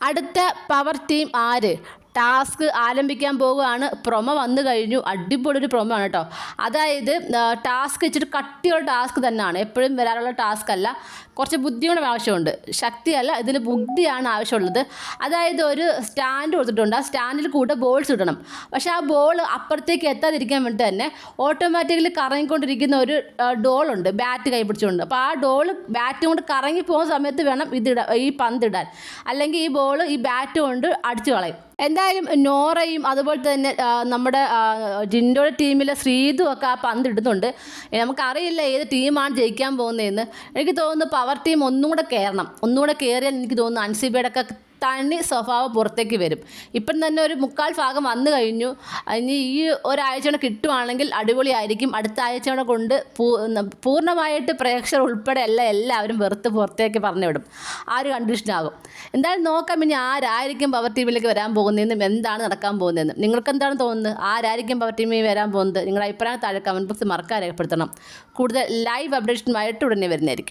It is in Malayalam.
അടുത്ത പവർ ടീം ആര്? ടാസ്ക് ആരംഭിക്കാൻ പോവുകയാണ്. പ്രൊമോ വന്നു കഴിഞ്ഞു. അടിപൊളി ഒരു പ്രൊമോ ആണ് കേട്ടോ. അതായത് ടാസ്ക് ഇച്ചിരി കട്ടിയുള്ള ടാസ്ക് തന്നെയാണ്. എപ്പോഴും വരാറുള്ള ടാസ്ക് അല്ല. കുറച്ച് ബുദ്ധിയുടെ ആവശ്യമുണ്ട്. ശക്തിയല്ല, ഇതിൽ ബുദ്ധിയാണ് ആവശ്യമുള്ളത്. അതായത് ഒരു സ്റ്റാൻഡ് കൊടുത്തിട്ടുണ്ട്. ആ സ്റ്റാൻഡിൽ കൂടെ ബോൾസ് ഇടണം. പക്ഷേ ആ ബോൾ അപ്പുറത്തേക്ക് എത്താതിരിക്കാൻ വേണ്ടി തന്നെ ഓട്ടോമാറ്റിക്കലി കറങ്ങിക്കൊണ്ടിരിക്കുന്ന ഒരു ഡോളുണ്ട്, ബാറ്റ് കൈ പിടിച്ചുകൊണ്ട്. അപ്പോൾ ആ ഡോൾ ബാറ്റ് കൊണ്ട് കറങ്ങി പോകുന്ന സമയത്ത് വേണം ഈ പന്തിടാൻ. അല്ലെങ്കിൽ ഈ ബോൾ ഈ ബാറ്റ് കൊണ്ട് അടിച്ചു കളയും. എന്തായാലും നോറയും അതുപോലെ തന്നെ നമ്മുടെ ജിൻഡോയുടെ ടീമിലെ ശ്രീതു ഒക്കെ ആ പന്ത് ഇടുന്നുണ്ട്. നമുക്കറിയില്ല ഏത് ടീമാണ് ജയിക്കാൻ പോകുന്നതെന്ന്. എനിക്ക് തോന്നുന്നു പവർ ടീം ഒന്നും കൂടെ കയറണം. ഒന്നുകൂടെ കയറിയാൽ എനിക്ക് തോന്നുന്നു അൻസിബയുടെ ഒക്കെ തനി സ്വഭാവം പുറത്തേക്ക് വരും. ഇപ്പം തന്നെ ഒരു 3/4 ഭാഗം വന്നു കഴിഞ്ഞു. ഇനി ഈ ഒരാഴ്ച കൊണ്ട് കിട്ടുവാണെങ്കിൽ അടിപൊളിയായിരിക്കും. അടുത്ത ആഴ്ച കൊണ്ട് കൊണ്ട് പൂർണ്ണമായിട്ട് പ്രേക്ഷകർ ഉൾപ്പെടെ എല്ലാവരും വെറുത്ത് പുറത്തേക്ക് പറഞ്ഞു വിടും. ആ ഒരു കണ്ടീഷനാകും. എന്തായാലും നോക്കാം ഇനി ആരായിരിക്കും പവർ ടീമിലേക്ക് വരാൻ പോകുന്നതെന്നും എന്താണ് നടക്കാൻ പോകുന്നതെന്നും. നിങ്ങൾക്ക് എന്താണ് തോന്നുന്നത്? ആരായിരിക്കും പവർ ടീമിൽ വരാൻ പോകുന്നത്? നിങ്ങളുടെ അഭിപ്രായം താഴെ കമൻറ്റ് ബോക്സിൽ മറക്കാൻ രേഖപ്പെടുത്തണം. കൂടുതൽ ലൈവ് അപ്ഡേഷനുമായിട്ട് ഉടനെ വരുന്നതായിരിക്കും.